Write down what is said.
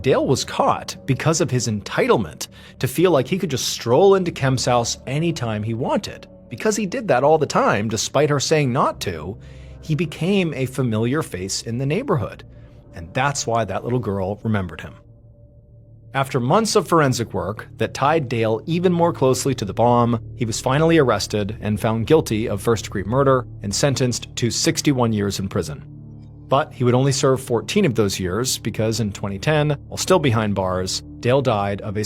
Dale was caught because of his entitlement to feel like he could just stroll into Kem's house anytime he wanted. Because he did that all the time, despite her saying not to, he became a familiar face in the neighborhood. And that's why that little girl remembered him. After months of forensic work that tied Dale even more closely to the bomb, he was finally arrested and found guilty of first-degree murder and sentenced to 61 years in prison. But he would only serve 14 of those years because in 2010, while still behind bars, Dale died of a